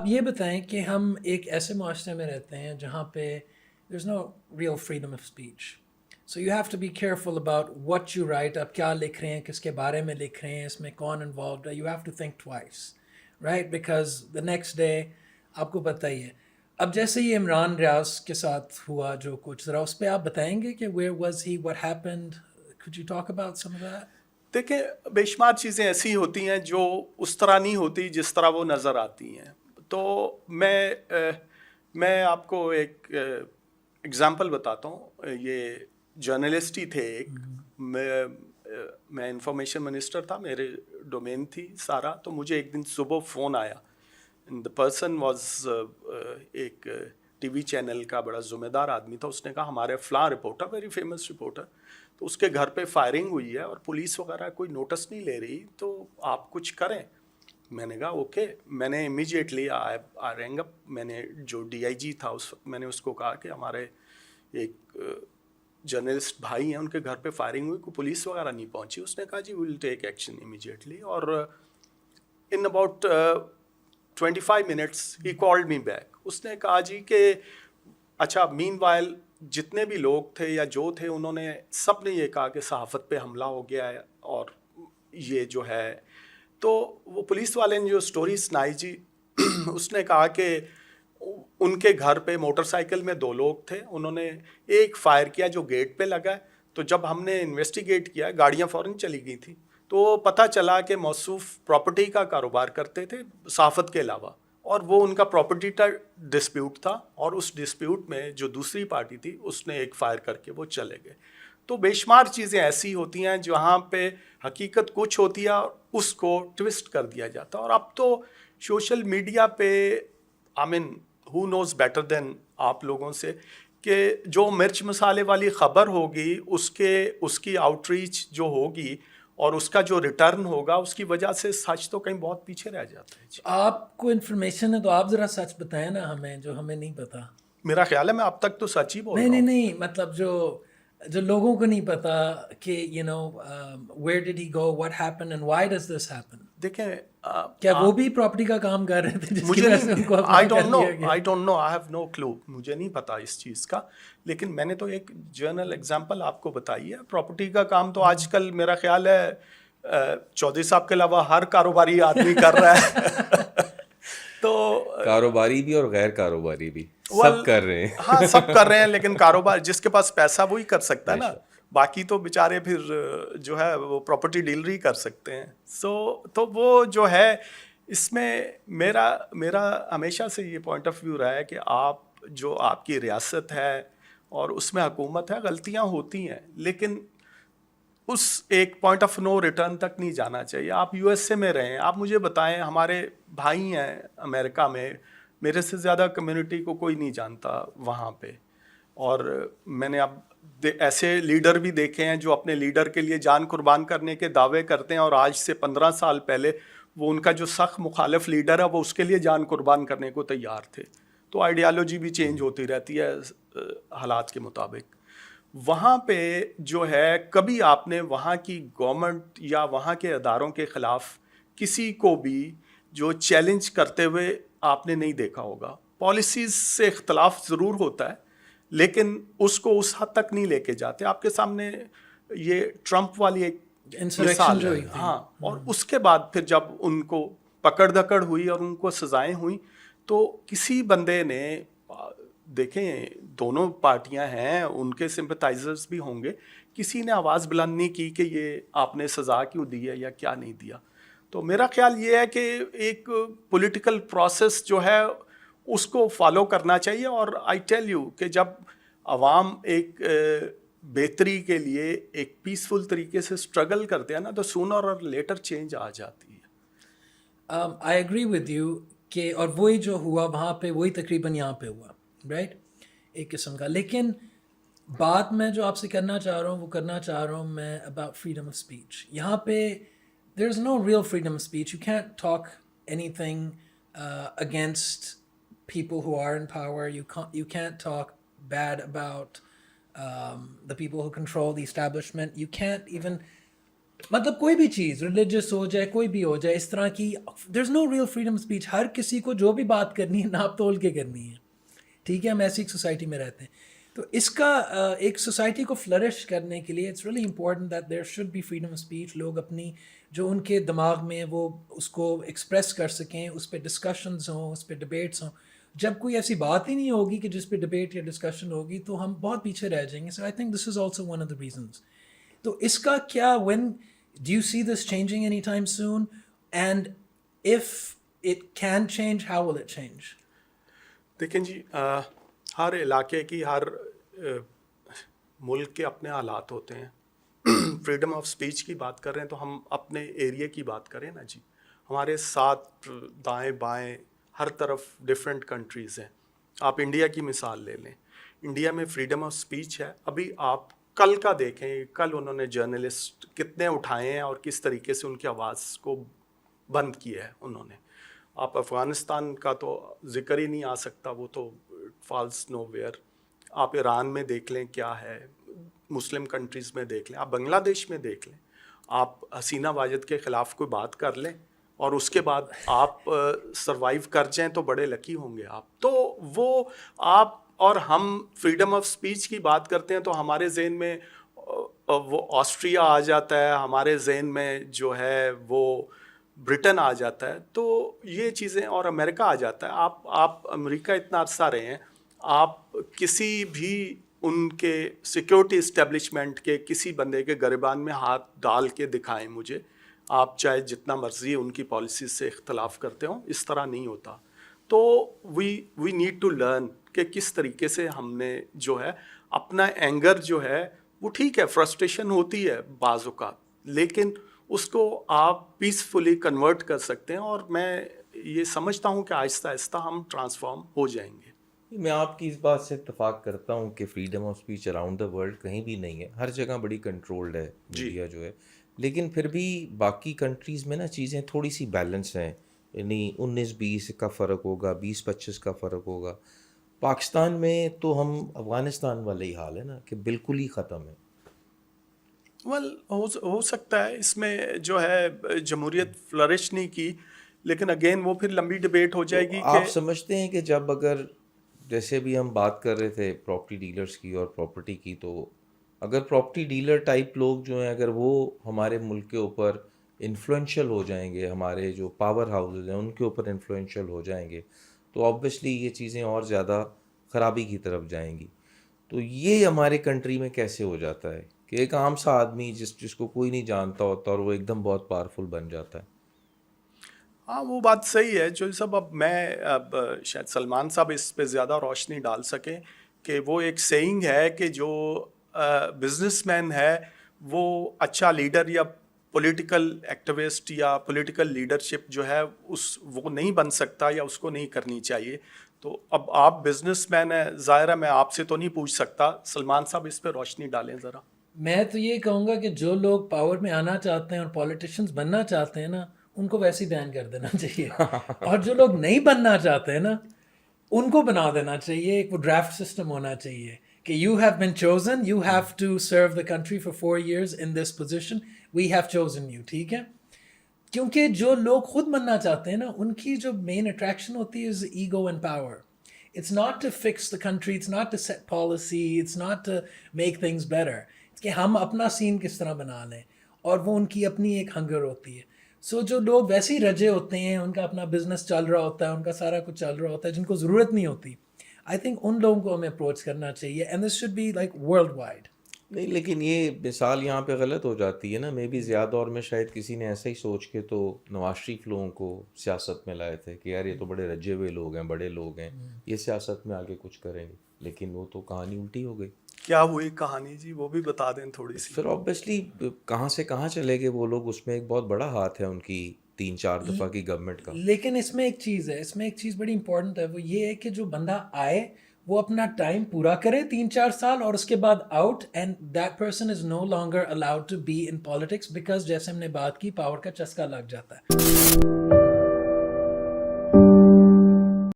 آپ یہ بتائیں کہ ہم ایک ایسے معاشرے میں رہتے ہیں جہاں پہ there is no real freedom of speech. So you have to be careful about what you write. آپ کیا لکھ رہے ہیں, کس کے بارے میں لکھ رہے ہیں, اس میں کون انوالوڈ ہے. You have to think twice, right, because the next day آپ کو پتہ ہی ہے. اب جیسے یہ عمران ریاض کے ساتھ ہوا جو کچھ, ذرا اس پہ آپ بتائیں گے کہ where was he, what happened, could you talk about some of that? دیکھیں بے شمار چیزیں ایسی ہوتی ہیں جو اس طرح نہیں ہوتی جس طرح وہ نظر آتی ہیں. تو میں آپ کو ایک اگزامپل بتاتا ہوں. یہ جرنلسٹ ہی تھے ایک, میں انفارمیشن منسٹر تھا, میرے ڈومین تھی سارا. تو مجھے ایک دن صبح فون آیا, دا پرسن واز ایک ٹی وی چینل کا بڑا ذمہ دار آدمی تھا. اس نے کہا ہمارے فلاں رپورٹر, ویری فیمس رپورٹر, تو اس کے گھر پہ فائرنگ ہوئی ہے اور پولیس وغیرہ کوئی نوٹس نہیں لے رہی, تو آپ کچھ کریں. میں نے کہا اوکے. میں نے امیجیٹلی رینگ اپ, میں نے جو ڈی آئی جی تھا اس وقت, میں نے اس کو کہا کہ ہمارے ایک جرنلسٹ بھائی ہیں, ان کے گھر پہ فائرنگ ہوئی, کوئی پولیس وغیرہ نہیں پہنچی. اس نے کہا جی وی ول ٹیک ایکشن امیجیٹلی. اور in about 25 minutes he called me back. اس نے کہا جی کہ اچھا, مین وائل جتنے بھی لوگ تھے یا جو تھے, انہوں نے سب نے یہ کہا کہ صحافت پہ حملہ ہو گیا ہے اور یہ جو ہے. تو وہ پولیس والے نے جو سٹوری سنائی جی, اس نے کہا کہ ان کے گھر پہ موٹر سائیکل میں 2 لوگ تھے, انہوں نے ایک فائر کیا جو گیٹ پہ لگا. تو جب ہم نے انویسٹیگیٹ کیا, گاڑیاں فوراً چلی گئی تھیں, تو پتہ چلا کہ موصوف پراپرٹی کا کاروبار کرتے تھے صحافت کے علاوہ, اور وہ ان کا پراپرٹی کا ڈسپیوٹ تھا, اور اس ڈسپیوٹ میں جو دوسری پارٹی تھی اس نے ایک فائر کر کے وہ چلے گئے. تو بے شمار چیزیں ایسی ہوتی ہیں جہاں پہ حقیقت کچھ ہوتی ہے, اس کو ٹوسٹ کر دیا جاتا ہے. اور اب تو سوشل میڈیا پہ آئی مین ہو نوز بیٹر دین آپ لوگوں سے, کہ جو مرچ مسالے والی خبر ہوگی اس کی آؤٹ ریچ جو ہوگی اور اس کا جو ریٹرن ہوگا, اس کی وجہ سے سچ تو کہیں بہت پیچھے رہ جاتا ہے. آپ کو انفارمیشن ہے تو آپ ذرا سچ بتائیں نا ہمیں, جو ہمیں نہیں پتا. میرا خیال ہے میں اب تک تو سچ ہی بول رہا ہوں. نہیں, مطلب جو لوگوں کو نہیں پتا کہ you know where did he go, what happen and why does this happen. دیکھیں کیا وہ بھی پراپرٹی کا کام کر رہے تھے جس کی مجھے وجہ سے ان کو I don't know, I have no کلو, مجھے نہیں پتا اس چیز کا. لیکن میں نے تو ایک جرنل ایگزامپل آپ کو بتائی ہے. پراپرٹی کا کام تو آج کل میرا خیال ہے چودھری صاحب کے علاوہ ہر کاروباری آدمی کر رہا ہے. تو کاروباری بھی اور غیر کاروباری بھی سب کر رہے ہیں. ہاں سب کر رہے ہیں, لیکن کاروبار جس کے پاس پیسہ وہی کر سکتا ہے نا, باقی تو بیچارے پھر جو ہے وہ پراپرٹی ڈیلر کر سکتے ہیں. تو وہ جو ہے اس میں میرا ہمیشہ سے یہ پوائنٹ آف ویو رہا ہے کہ آپ کی ریاست ہے اور اس میں حکومت ہے, غلطیاں ہوتی ہیں, لیکن اس ایک پوائنٹ آف نو ریٹرن تک نہیں جانا چاہیے. آپ یو ایس اے میں رہیں, آپ مجھے بتائیں, ہمارے بھائی ہیں امریکہ میں, میرے سے زیادہ کمیونٹی کو کوئی نہیں جانتا وہاں پہ. اور میں نے اب ایسے لیڈر بھی دیکھے ہیں جو اپنے لیڈر کے لیے جان قربان کرنے کے دعوے کرتے ہیں, اور آج سے 15 سال پہلے وہ ان کا جو سخت مخالف لیڈر ہے وہ اس کے لیے جان قربان کرنے کو تیار تھے. تو آئیڈیالوجی بھی چینج ہوتی رہتی ہے حالات کے مطابق. وہاں پہ جو ہے کبھی آپ نے وہاں کی گورنمنٹ یا وہاں کے اداروں کے خلاف کسی کو بھی جو چیلنج کرتے ہوئے آپ نے نہیں دیکھا ہوگا. پالیسیز سے اختلاف ضرور ہوتا ہے, لیکن اس کو اس حد تک نہیں لے کے جاتے. آپ کے سامنے یہ ٹرمپ والی ایک مثال ہے. ہاں, اور اس کے بعد پھر جب ان کو پکڑ دھکڑ ہوئی اور ان کو سزائیں ہوئیں, تو کسی بندے نے, دیکھیں دونوں پارٹیاں ہیں, ان کے سمپتھائزرز بھی ہوں گے, کسی نے آواز بلند نہیں کی کہ یہ آپ نے سزا کیوں دی ہے یا کیا نہیں دیا. تو میرا خیال یہ ہے کہ ایک پولیٹیکل پروسیس جو ہے اس کو فالو کرنا چاہیے. اور آئی ٹیل یو کہ جب عوام ایک بہتری کے لیے ایک پیسفل طریقے سے اسٹرگل کرتے ہیں نا, تو سونر اور لیٹر چینج آ جاتی ہے. آئی ایگری ود یو کہ, اور وہی جو ہوا وہاں پہ وہی تقریباً یہاں پہ ہوا, رائٹ, ایک قسم کا. لیکن بات میں جو آپ سے کرنا چاہ رہا ہوں وہ کرنا چاہ رہا ہوں میں اباؤٹ فریڈم آف اسپیچ. یہاں پہ there is no real freedom of speech. You can't talk anything against people who are in power. You can't talk bad about the people who control the establishment. You can't even مطلب کوئی بھی چیز religious ہو جائے کوئی بھی ہو جائے اس طرح کی دیر is no real freedom speech. ہر کسی کو جو بھی بات کرنی ہے ناپ تول کے کرنی ہے. ٹھیک ہے, ہم ایسی ایک سوسائٹی میں رہتے ہیں. تو اس کا ایک سوسائٹی کو فلرش کرنے کے لیے it's really important that there should be freedom of speech. لوگ اپنی جو ان کے دماغ میں وہ اس کو ایکسپریس کر سکیں, اس پہ ڈسکشنز ہوں, اس پہ ڈبیٹس ہوں. جب کوئی ایسی بات ہی نہیں ہوگی کہ جس پہ ڈبیٹ یا ڈسکشن ہوگی تو ہم بہت پیچھے رہ جائیں گے. So I think this is also one of the reasons. تو اس کا کیا when do you see this changing any time soon, and if it can change how will it change? دیکھیں جی, ہر علاقے کی ہر ملک کے اپنے حالات ہوتے ہیں. فریڈم آف اسپیچ کی بات کر رہے ہیں تو ہم اپنے ایریا کی بات کریں نا جی. ہمارے ساتھ دائیں بائیں ہر طرف ڈفرینٹ کنٹریز ہیں. آپ انڈیا کی مثال لے لیں, انڈیا میں فریڈم آف اسپیچ ہے. ابھی آپ کل کا دیکھیں, کل انہوں نے جرنلسٹ کتنے اٹھائے ہیں اور کس طریقے سے ان کی آواز کو بند کیا ہے انہوں نے. آپ افغانستان کا تو ذکر ہی نہیں آ سکتا, وہ تو فالس نو ویئر. آپ ایران میں دیکھ لیں کیا ہے, مسلم کنٹریز میں دیکھ لیں, آپ بنگلہ دیش میں دیکھ لیں. آپ حسینہ واجد کے خلاف کوئی بات کر لیں اور اس کے بعد آپ سروائیو کر جائیں تو بڑے لکی ہوں گے آپ. تو وہ آپ اور ہم فریڈم آف اسپیچ کی بات کرتے ہیں تو ہمارے ذہن میں وہ آسٹریا آ جاتا ہے, ہمارے ذہن میں جو ہے وہ برٹن آ جاتا ہے. تو یہ چیزیں, اور امریکہ آ جاتا ہے. آپ امریکہ اتنا عرصہ رہے ہیں, آپ کسی بھی ان کے سیکیورٹی اسٹیبلشمنٹ کے کسی بندے کے گریبان میں ہاتھ ڈال کے دکھائیں مجھے, آپ چاہے جتنا مرضی ان کی پالیسیز سے اختلاف کرتے ہوں, اس طرح نہیں ہوتا. تو وی نیڈ ٹو لرن کہ کس طریقے سے ہم نے جو ہے اپنا اینگر جو ہے وہ, ٹھیک ہے فرسٹریشن ہوتی ہے بعض اوقات, لیکن اس کو آپ پیسفلی کنورٹ کر سکتے ہیں. اور میں یہ سمجھتا ہوں کہ آہستہ آہستہ ہم ٹرانسفارم ہو جائیں گے. میں آپ کی اس بات سے اتفاق کرتا ہوں کہ freedom of speech around the world کہیں بھی نہیں ہے, ہر جگہ بڑی کنٹرولڈ ہے میڈیا جو ہے. لیکن پھر بھی باقی کنٹریز میں نا چیزیں تھوڑی سی بیلنس ہیں, یعنی 19-20 کا فرق ہوگا, 20-25 کا فرق ہوگا. پاکستان میں تو ہم افغانستان والا ہی حال ہے نا کہ بالکل ہی ختم ہے. ہو سکتا ہے اس میں جو ہے جمہوریت فلرش نہیں کی, لیکن اگین وہ پھر لمبی ڈبیٹ ہو جائے گی. آپ سمجھتے ہیں کہ جب اگر جیسے بھی ہم بات کر رہے تھے پراپرٹی ڈیلرز کی اور پراپرٹی کی, تو اگر پراپرٹی ڈیلر ٹائپ لوگ جو ہیں اگر وہ ہمارے ملک کے اوپر انفلوئنشل ہو جائیں گے, ہمارے جو پاور ہاؤسز ہیں ان کے اوپر انفلوئنشل ہو جائیں گے, تو آبویسلی یہ چیزیں اور زیادہ خرابی کی طرف جائیں گی. تو یہ ہمارے کنٹری میں کیسے ہو جاتا ہے کہ ایک عام سا آدمی جس کو کوئی نہیں جانتا ہوتا اور وہ ایک دم بہت پاورفل بن جاتا ہے؟ ہاں وہ بات صحیح ہے جو سب. اب شاید سلمان صاحب اس پہ زیادہ روشنی ڈال سکیں کہ وہ ایک سیئنگ ہے کہ جو بزنس مین ہے وہ اچھا لیڈر یا پولیٹیکل ایکٹیوسٹ یا پولیٹیکل لیڈرشپ جو ہے وہ نہیں بن سکتا یا اس کو نہیں کرنی چاہیے. تو اب آپ بزنس مین ہیں, ظاہر ہے میں آپ سے تو نہیں پوچھ سکتا, سلمان صاحب اس پہ روشنی ڈالیں ذرا. میں تو یہ کہوں گا کہ جو لوگ پاور میں آنا چاہتے ہیں اور پولیٹیشنز بننا چاہتے ہیں نا, ان کو ویسے ہی بین کر دینا چاہیے. اور جو لوگ نہیں بننا چاہتے ہیں نا, ان کو بنا دینا چاہیے. ایک وہ ڈرافٹ سسٹم ہونا چاہیے کہ you have been chosen, you have to serve the country for 4 years in this position, we have chosen you. ٹھیک ہے, کیونکہ جو لوگ خود بننا چاہتے ہیں نا, ان کی جو مین اٹریکشن ہوتی ہے is ego and power. It's not to fix the country, it's not to set policy, it's not to make things better. کہ ہم اپنا سین کس طرح بنا لیں, اور وہ ان کی اپنی ایک ہنگر ہوتی ہے. سو جو لوگ ویسے ہی رجے ہوتے ہیں, ان کا اپنا بزنس چل رہا ہوتا ہے, ان کا سارا کچھ چل رہا ہوتا ہے, جن کو ضرورت نہیں ہوتی, آئی تھنک ان لوگوں کو ہمیں اپروچ کرنا چاہیے. And this should be like worldwide. نہیں, لیکن یہ مثال یہاں پہ غلط ہو جاتی ہے نا. مے بی زیادہ دور میں شاید کسی نے ایسا ہی سوچ کے تو نواز شریف لوگوں کو سیاست میں لائے تھے کہ یار یہ تو بڑے رجے ہوئے لوگ ہیں, بڑے لوگ ہیں, یہ سیاست میں آگے کچھ کریں گے. لیکن وہ تو کہانی الٹی ہو گئی. کیا ہوئی کہانی جی, وہ بھی بتا دیں تھوڑی سی. پھر آبویسلی کہاں سے کہاں چلے گئے وہ لوگ, اس میں ایک بہت بڑا ہاتھ ہے ان کی 3-4 دفعہ کی گورنمنٹ کا. لیکن اس میں ایک چیز ہے, اس میں ایک چیز بڑی امپورٹنٹ ہے, وہ یہ ہے کہ جو بندہ آئے وہ اپنا ٹائم پورا کرے 3-4 سال, اور اس کے بعد out, and that person is no longer allowed to be in politics, because جیسے ہم نے بات کی پاور کا چسکا لگ جاتا ہے.